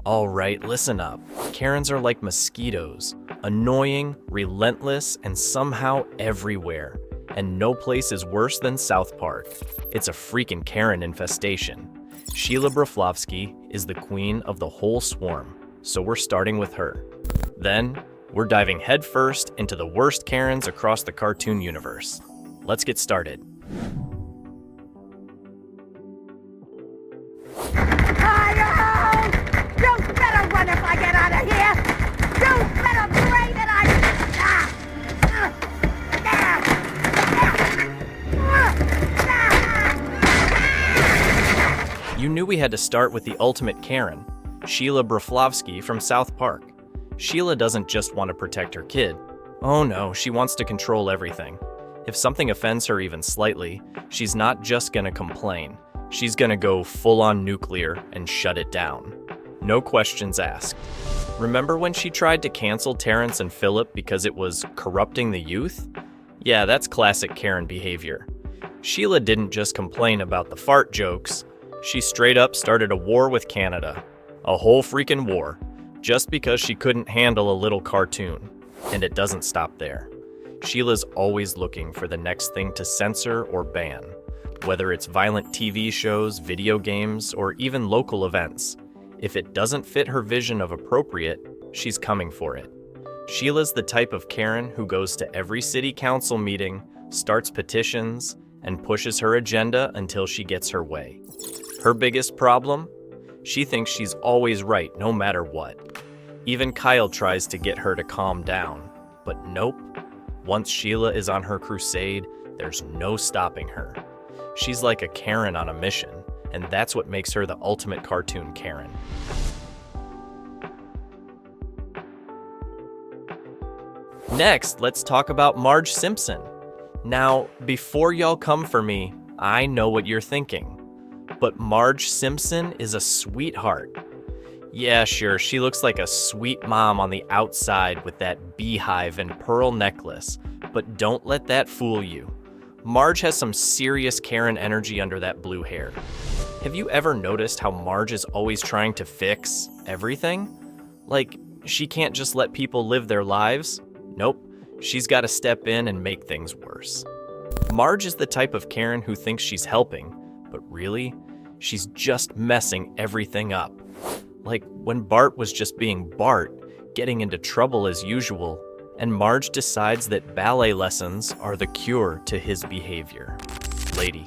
Alright, listen up. Karens are like mosquitoes. Annoying, relentless, and somehow everywhere. And no place is worse than South Park. It's a freaking Karen infestation. Sheila Broflovski is the queen of the whole swarm, so we're starting with her. Then, we're diving headfirst into the worst Karens across the cartoon universe. Let's get started. You better run if I get out of here! You better pray that You knew we had to start with the ultimate Karen, Sheila Broflovski from South Park. Sheila doesn't just want to protect her kid. Oh no, she wants to control everything. If something offends her even slightly, she's not just gonna complain. She's gonna go full-on nuclear and shut it down. No questions asked. Remember when she tried to cancel Terrence and Philip because it was corrupting the youth? Yeah, that's classic Karen behavior. Sheila didn't just complain about the fart jokes. She straight up started a war with Canada. A whole freaking war. Just because she couldn't handle a little cartoon. And it doesn't stop there. Sheila's always looking for the next thing to censor or ban. Whether it's violent TV shows, video games, or even local events. If it doesn't fit her vision of appropriate, she's coming for it. Sheila's the type of Karen who goes to every city council meeting, starts petitions, and pushes her agenda until she gets her way. Her biggest problem? She thinks she's always right no matter what. Even Kyle tries to get her to calm down, but nope. Once Sheila is on her crusade, there's no stopping her. She's like a Karen on a mission, and that's what makes her the ultimate cartoon Karen. Next, let's talk about Marge Simpson. Now, before y'all come for me, I know what you're thinking. But Marge Simpson is a sweetheart. Yeah, sure, she looks like a sweet mom on the outside with that beehive and pearl necklace, but don't let that fool you. Marge has some serious Karen energy under that blue hair. Have you ever noticed how Marge is always trying to fix everything? Like, she can't just let people live their lives? Nope, she's got to step in and make things worse. Marge is the type of Karen who thinks she's helping, but really, she's just messing everything up. Like when Bart was just being Bart, getting into trouble as usual, and Marge decides that ballet lessons are the cure to his behavior. Lady,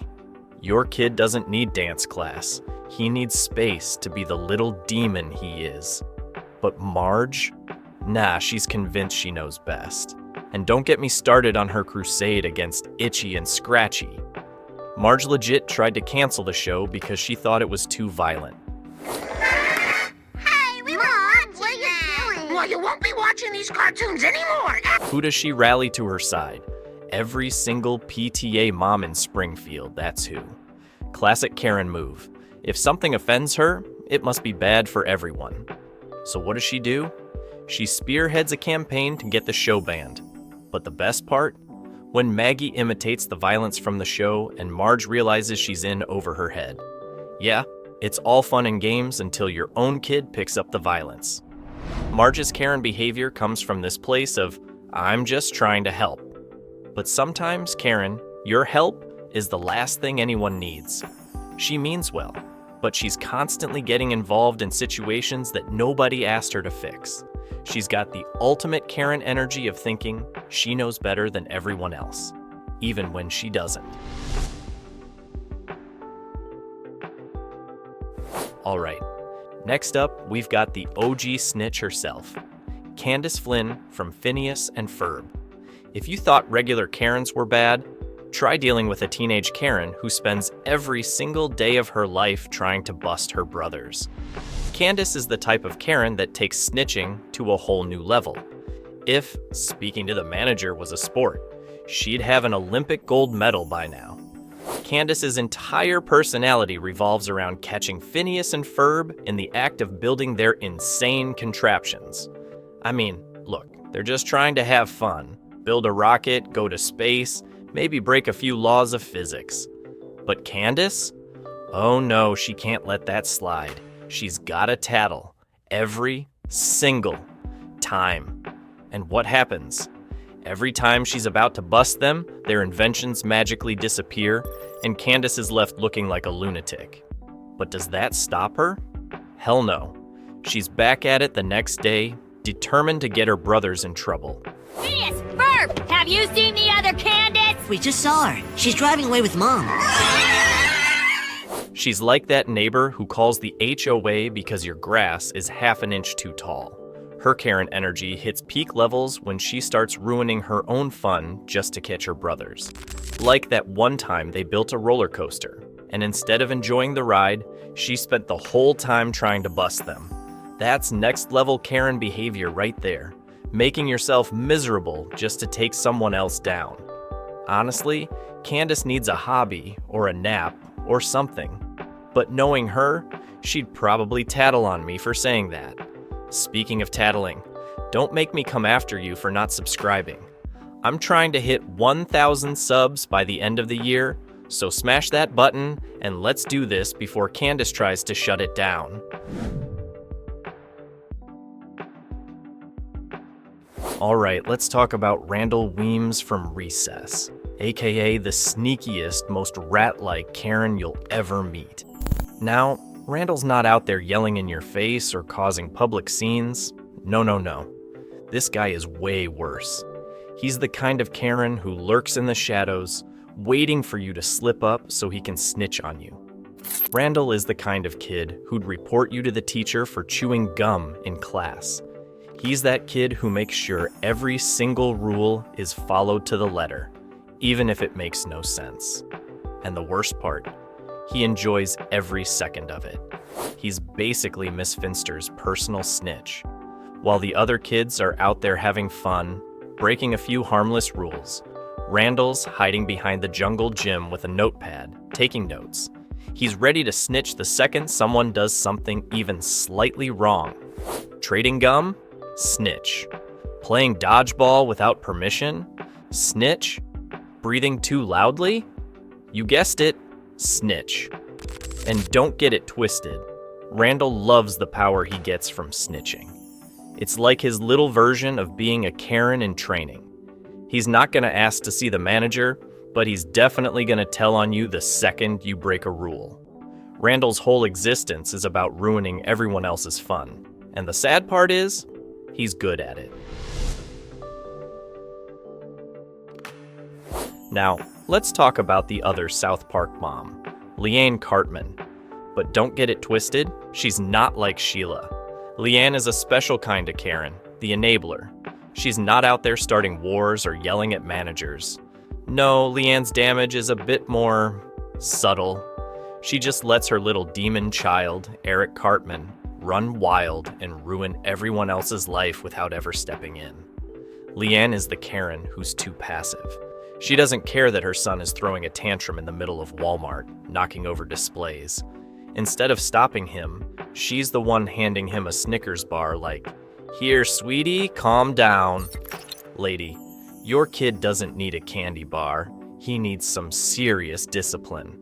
your kid doesn't need dance class. He needs space to be the little demon he is. But Marge? Nah, she's convinced she knows best. And don't get me started on her crusade against Itchy and Scratchy. Marge legit tried to cancel the show because she thought it was too violent. Hey, we were watching what are you doing? Well, you won't be watching these cartoons anymore. Who does she rally to her side? Every single PTA mom in Springfield, that's who. Classic Karen move. If something offends her, it must be bad for everyone. So what does she do? She spearheads a campaign to get the show banned. But the best part? When Maggie imitates the violence from the show and Marge realizes she's in over her head. Yeah, it's all fun and games until your own kid picks up the violence. Marge's Karen behavior comes from this place of, I'm just trying to help. But sometimes, Karen, your help is the last thing anyone needs. She means well, but she's constantly getting involved in situations that nobody asked her to fix. She's got the ultimate Karen energy of thinking she knows better than everyone else, even when she doesn't. Alright, next up, we've got the OG snitch herself, Candace Flynn from Phineas and Ferb. If you thought regular Karens were bad, try dealing with a teenage Karen who spends every single day of her life trying to bust her brothers. Candace is the type of Karen that takes snitching to a whole new level. If speaking to the manager was a sport, she'd have an Olympic gold medal by now. Candace's entire personality revolves around catching Phineas and Ferb in the act of building their insane contraptions. I mean, look, they're just trying to have fun, build a rocket, go to space, maybe break a few laws of physics. But Candace? Oh no, she can't let that slide. She's gotta tattle. Every single time. And what happens? Every time she's about to bust them, their inventions magically disappear, and Candace is left looking like a lunatic. But does that stop her? Hell no. She's back at it the next day, determined to get her brothers in trouble. Miss Burp, have you seen the other Candace? We just saw her. She's driving away with Mom. She's like that neighbor who calls the HOA because your grass is half an inch too tall. Her Karen energy hits peak levels when she starts ruining her own fun just to catch her brothers. Like that one time they built a roller coaster, and instead of enjoying the ride, she spent the whole time trying to bust them. That's next level Karen behavior right there, making yourself miserable just to take someone else down. Honestly, Candace needs a hobby or a nap or something. But knowing her, she'd probably tattle on me for saying that. Speaking of tattling, don't make me come after you for not subscribing. I'm trying to hit 1,000 subs by the end of the year, so smash that button and let's do this before Candace tries to shut it down. Alright, let's talk about Randall Weems from Recess, aka the sneakiest, most rat-like Karen you'll ever meet. Now, Randall's not out there yelling in your face or causing public scenes. No. This guy is way worse. He's the kind of Karen who lurks in the shadows, waiting for you to slip up so he can snitch on you. Randall is the kind of kid who'd report you to the teacher for chewing gum in class. He's that kid who makes sure every single rule is followed to the letter, even if it makes no sense. And the worst part, he enjoys every second of it. He's basically Miss Finster's personal snitch. While the other kids are out there having fun, breaking a few harmless rules, Randall's hiding behind the jungle gym with a notepad, taking notes. He's ready to snitch the second someone does something even slightly wrong. Trading gum? Snitch. Playing dodgeball without permission? Snitch. Breathing too loudly? You guessed it, snitch. And don't get it twisted. Randall loves the power he gets from snitching. It's like his little version of being a Karen in training. He's not going to ask to see the manager, but he's definitely going to tell on you the second you break a rule. Randall's whole existence is about ruining everyone else's fun. And the sad part is, he's good at it. Now, let's talk about the other South Park mom, Leanne Cartman. But don't get it twisted, she's not like Sheila. Leanne is a special kind of Karen, the enabler. She's not out there starting wars or yelling at managers. No, Leanne's damage is a bit more subtle. She just lets her little demon child, Eric Cartman, run wild and ruin everyone else's life without ever stepping in. Leanne is the Karen who's too passive. She doesn't care that her son is throwing a tantrum in the middle of Walmart, knocking over displays. Instead of stopping him, she's the one handing him a Snickers bar like, "Here, sweetie, calm down." Lady, your kid doesn't need a candy bar. He needs some serious discipline.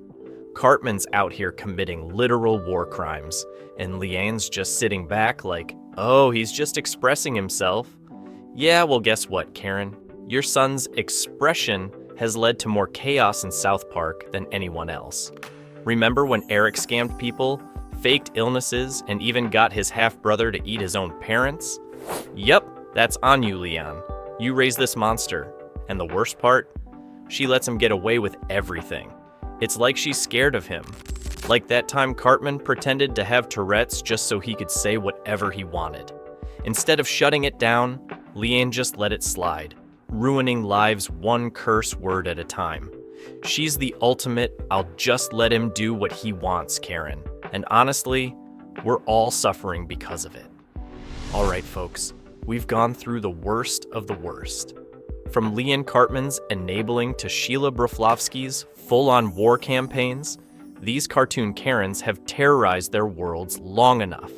Cartman's out here committing literal war crimes, and Leanne's just sitting back like, oh, he's just expressing himself. Yeah, well, guess what, Karen? Your son's expression has led to more chaos in South Park than anyone else. Remember when Eric scammed people, faked illnesses, and even got his half-brother to eat his own parents? Yep, that's on you, Leon. You raised this monster. And the worst part? She lets him get away with everything. It's like she's scared of him. Like that time Cartman pretended to have Tourette's just so he could say whatever he wanted. Instead of shutting it down, Leanne just let it slide, ruining lives one curse word at a time. She's the ultimate, I'll just let him do what he wants, Karen. And honestly, we're all suffering because of it. All right, folks, we've gone through the worst of the worst. From Leanne Cartman's enabling to Sheila Broflovski's full-on war campaigns, these cartoon Karens have terrorized their worlds long enough.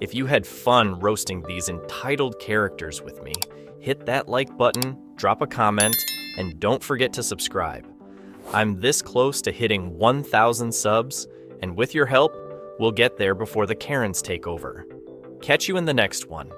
If you had fun roasting these entitled characters with me, hit that like button, drop a comment, and don't forget to subscribe. I'm this close to hitting 1,000 subs, and with your help, we'll get there before the Karens take over. Catch you in the next one.